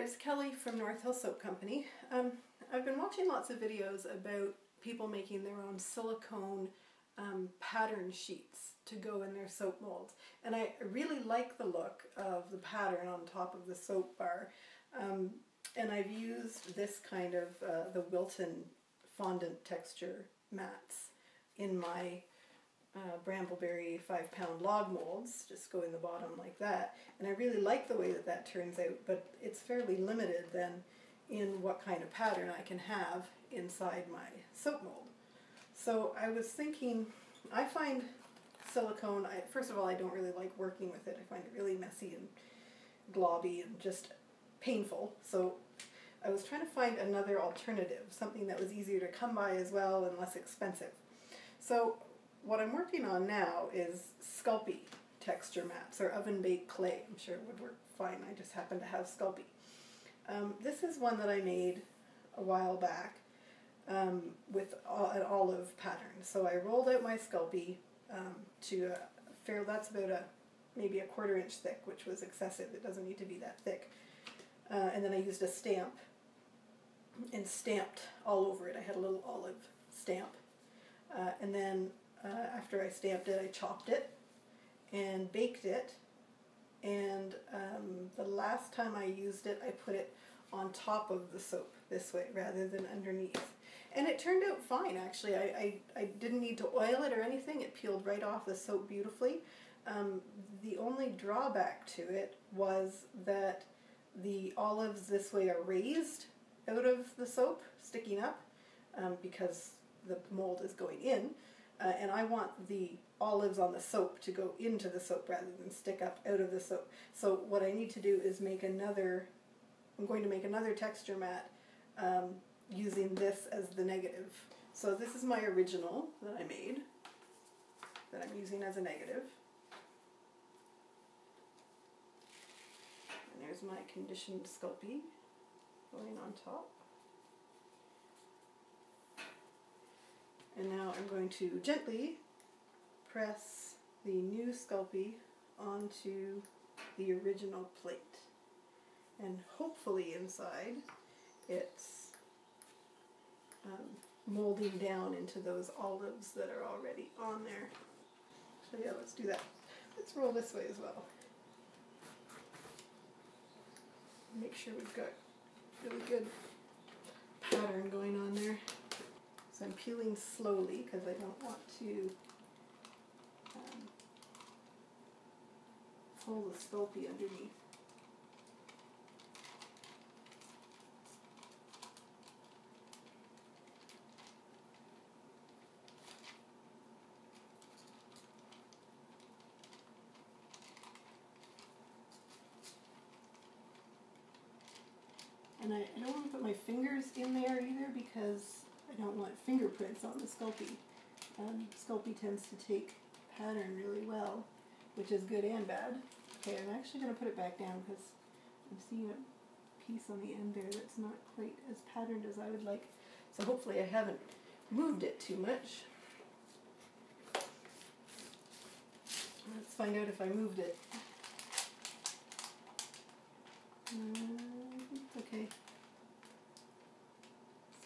it's Kelly from North Hill Soap Company. I've been watching lots of videos about people making their own silicone pattern sheets to go in their soap molds. And I really like the look of the pattern on top of the soap bar. And I've used this kind of, the Wilton fondant texture mats in my Brambleberry 5-pound log molds, just go in the bottom like that, and I really like the way that that turns out, but it's fairly limited then in what kind of pattern I can have inside my soap mold. So I was thinking, I find silicone, first of all, I don't really like working with it. I find it really messy and globby and just painful, so I was trying to find another alternative, something that was easier to come by as well and less expensive. So what I'm working on now is Sculpey texture mats, or oven-baked clay. I'm sure it would work fine, I just happen to have Sculpey. This is one that I made a while back with an olive pattern. So I rolled out my Sculpey to that's about maybe a 1/4 inch thick, which was excessive. It doesn't need to be that thick. And then I used a stamp and stamped all over it. I had a little olive stamp. And then after I stamped it, I chopped it and baked it, and the last time I used it, I put it on top of the soap this way rather than underneath. And it turned out fine, actually. I didn't need to oil it or anything. It peeled right off the soap beautifully. The only drawback to it was that the olives this way are raised out of the soap, sticking up, because the mold is going in. And I want the olives on the soap to go into the soap rather than stick up out of the soap. So what I need to do is make another, I'm going to make another texture mat using this as the negative. So this is my original that I made, that I'm using as a negative. And there's my conditioned Sculpey going on top. And now I'm going to gently press the new Sculpey onto the original plate. And hopefully inside it's molding down into those olives that are already on there. So yeah, let's do that. Let's roll this way as well. Make sure we've got really good pattern going on there. So I'm peeling slowly because I don't want to pull the Sculpey underneath. And I don't want to put my fingers in there either because I don't want fingerprints on the Sculpey. Sculpey tends to take pattern really well, which is good and bad. Okay, I'm actually going to put it back down because I'm seeing a piece on the end there that's not quite as patterned as I would like. So hopefully I haven't moved it too much. Let's find out if I moved it. Okay.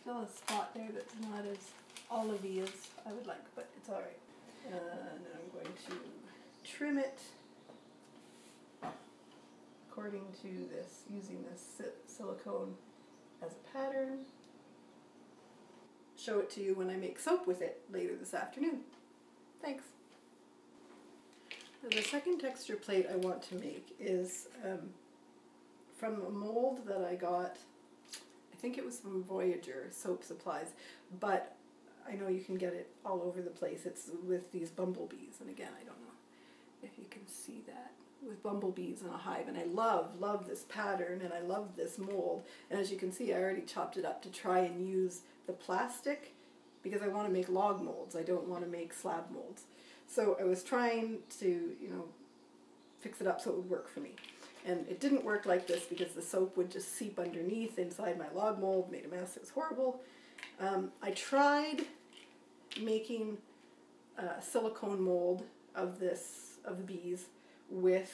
Still a spot there that's not as olivey as I would like, but it's alright. And then I'm going to trim it according to this, using this silicone as a pattern. Show it to you when I make soap with it later this afternoon. Thanks. The second texture plate I want to make is from a mold that I got, I think it was from Voyager Soap Supplies, but I know you can get it all over the place. It's with these bumblebees, and again, I don't know if you can see that, with bumblebees in a hive, and I love this pattern, and I love this mold, and as you can see, I already chopped it up to try and use the plastic, because I want to make log molds. I don't want to make slab molds. So I was trying to, you know, fix it up so it would work for me. And it didn't work like this because the soap would just seep underneath inside my log mold, made a mess, it was horrible. I tried making a silicone mold of the bees with,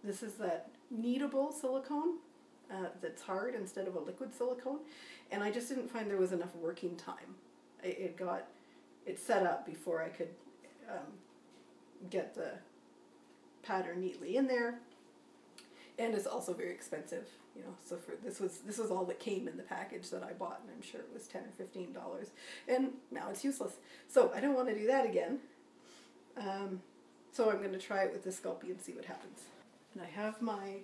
this is that kneadable silicone, that's hard instead of a liquid silicone, and I just didn't find there was enough working time. It set up before I could get the pattern neatly in there, and it's also very expensive, you know. So for this was all that came in the package that I bought, and I'm sure it was $10 or $15, and now it's useless. So I don't want to do that again. So I'm going to try it with the Sculpey and see what happens. And I have my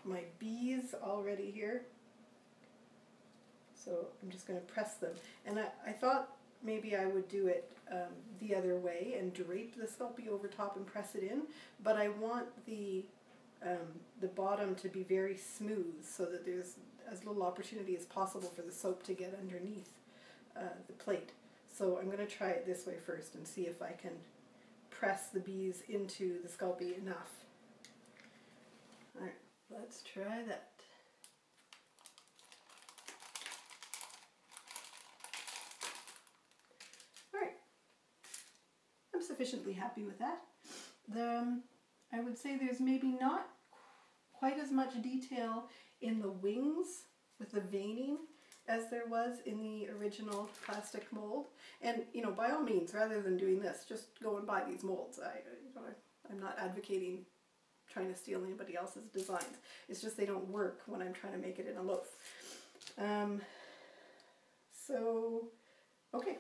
my bees already here, so I'm just going to press them. And I thought maybe I would do it the other way and drape the Sculpey over top and press it in, but I want the bottom to be very smooth so that there's as little opportunity as possible for the soap to get underneath the plate. So I'm going to try it this way first and see if I can press the bees into the Sculpey enough. Alright, let's try that. Alright, I'm sufficiently happy with that. I would say there's maybe not quite as much detail in the wings with the veining as there was in the original plastic mold. And, you know, by all means, rather than doing this, just go and buy these molds. I'm not advocating trying to steal anybody else's designs. It's just they don't work when I'm trying to make it in a loaf. So, okay,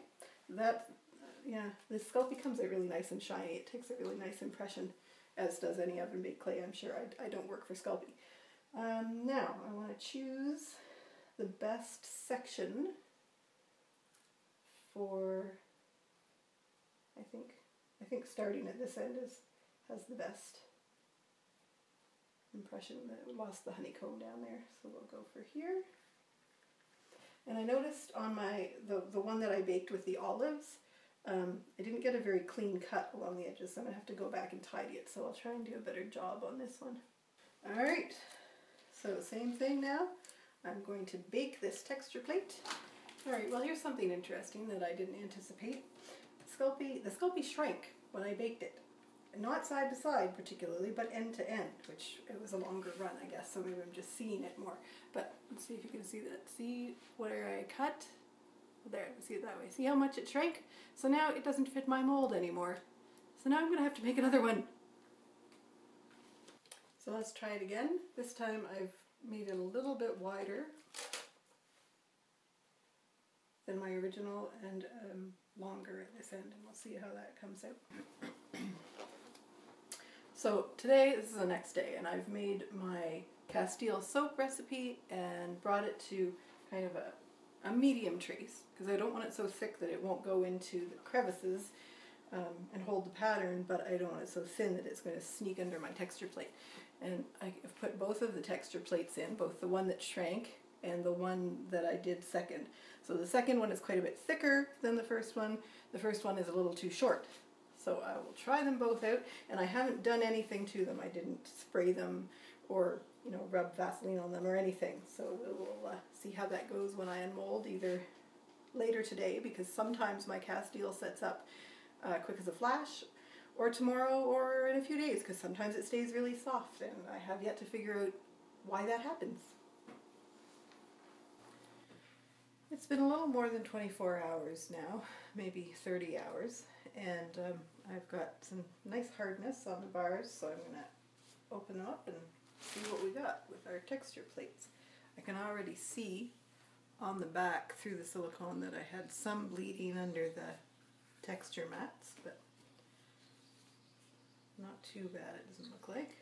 yeah, the Sculpey comes out really nice and shiny. It takes a really nice impression, as does any oven baked clay, I'm sure. I don't work for Sculpey. Now, I want to choose the best section for, I think starting at this end has the best impression. That we lost the honeycomb down there, so we'll go for here. And I noticed on the one that I baked with the olives, I didn't get a very clean cut along the edges, so I'm going to have to go back and tidy it, so I'll try and do a better job on this one. Alright, so same thing now. I'm going to bake this texture plate. Alright, well here's something interesting that I didn't anticipate. The Sculpey shrank when I baked it. Not side to side particularly, but end to end, which it was a longer run, I guess, so maybe I'm just seeing it more. But let's see if you can see that. See where I cut? There, see it that way. See how much it shrank? So now it doesn't fit my mold anymore. So now I'm going to have to make another one. So let's try it again. This time I've made it a little bit wider than my original and longer at this end, and we'll see how that comes out. So today, this is the next day, and I've made my Castile soap recipe and brought it to kind of a medium trace, because I don't want it so thick that it won't go into the crevices and hold the pattern, but I don't want it so thin that it's going to sneak under my texture plate. And I've put both of the texture plates in, both the one that shrank and the one that I did second. So the second one is quite a bit thicker than the first one. The first one is a little too short. So I will try them both out, and I haven't done anything to them. I didn't spray them or, you know, rub Vaseline on them or anything. So we'll see how that goes when I unmold, either later today, because sometimes my Castile sets up quick as a flash, or tomorrow or in a few days, because sometimes it stays really soft, and I have yet to figure out why that happens. It's been a little more than 24 hours now, maybe 30 hours, and I've got some nice hardness on the bars, so I'm going to open them up and see what we got with our texture plates. I can already see on the back through the silicone that I had some bleeding under the texture mats, but not too bad, it doesn't look like.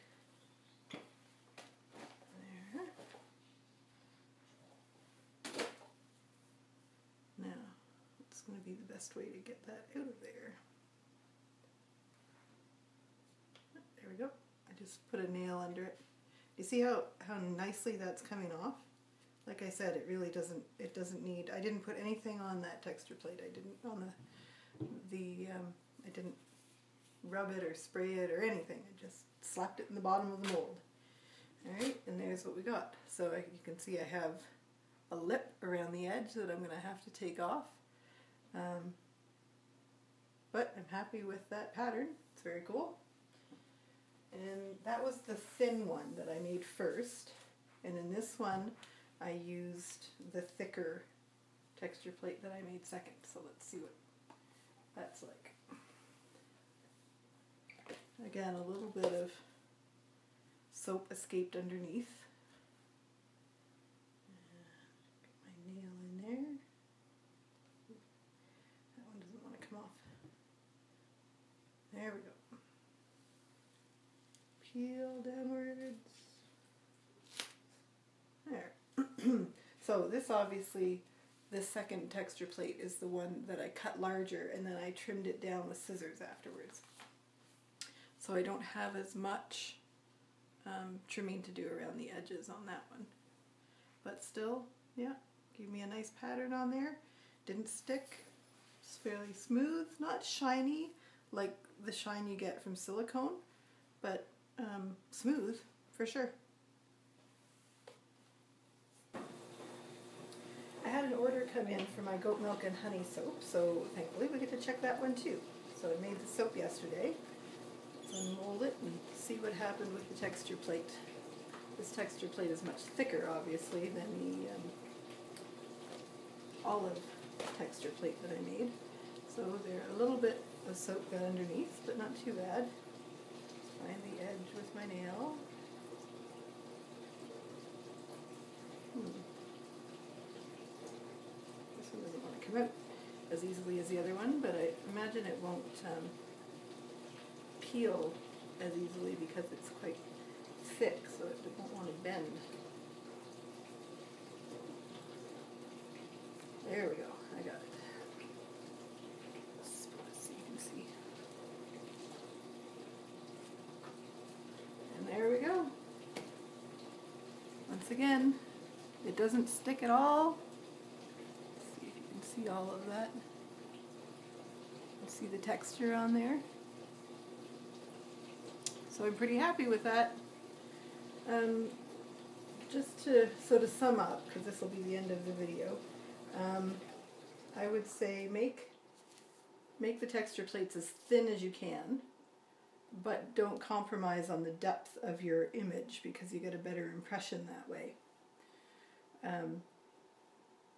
There. Now, it's going to be the best way to get that out of there. There we go. I just put a nail under it. You see how nicely that's coming off? Like I said, it really doesn't, it doesn't need, I didn't put anything on that texture plate. I didn't, on I didn't rub it or spray it or anything. I just slapped it in the bottom of the mold. Alright, and there's what we got. So you can see I have a lip around the edge that I'm going to have to take off. But I'm happy with that pattern. It's very cool. And that was the thin one that I made first. And in this one, I used the thicker texture plate that I made second. So let's see what that's like. Again, a little bit of soap escaped underneath. Get my nail in there. That one doesn't want to come off. There we go. Peel downwards. There. So this obviously, this second texture plate is the one that I cut larger, and then I trimmed it down with scissors afterwards. So I don't have as much trimming to do around the edges on that one. But still, yeah, gave me a nice pattern on there. Didn't stick. It's fairly smooth, not shiny like the shine you get from silicone, but smooth for sure. I had an order come in for my goat milk and honey soap, so thankfully we get to check that one too. So I made the soap yesterday. So unmold it and see what happened with the texture plate. This texture plate is much thicker, obviously, than the olive texture plate that I made. So there, a little bit of soap got underneath, but not too bad. Find the edge with my nail. This one doesn't want to come out as easily as the other one, but I imagine it won't peel as easily because it's quite thick, so it won't want to bend. There we go, I got it. Let's see, you can see. And there we go. Once again, it doesn't stick at all. Let's see if you can see all of that. You see the texture on there. So I'm pretty happy with that. Just to sum up, because this will be the end of the video, I would say make the texture plates as thin as you can, but don't compromise on the depth of your image because you get a better impression that way.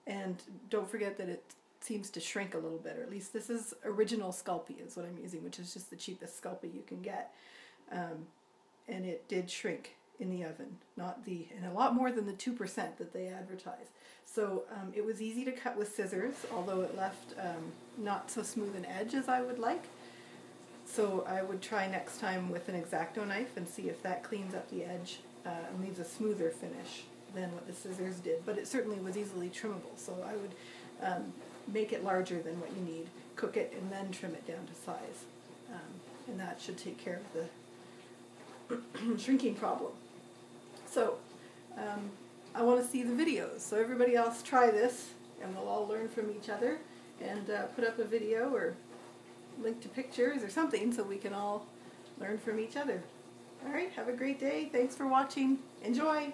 And don't forget that it seems to shrink a little bit, or at least this is original Sculpey is what I'm using, which is just the cheapest Sculpey you can get. And it did shrink in the oven, and a lot more than the 2% that they advertise. So it was easy to cut with scissors, although it left not so smooth an edge as I would like. So I would try next time with an X-Acto knife and see if that cleans up the edge and leaves a smoother finish than what the scissors did. But it certainly was easily trimmable, so I would make it larger than what you need, cook it, and then trim it down to size. And that should take care of the shrinking problem. So I want to see the videos, so everybody else try this and we'll all learn from each other and put up a video or link to pictures or something so we can all learn from each other. Alright, have a great day. Thanks for watching. Enjoy!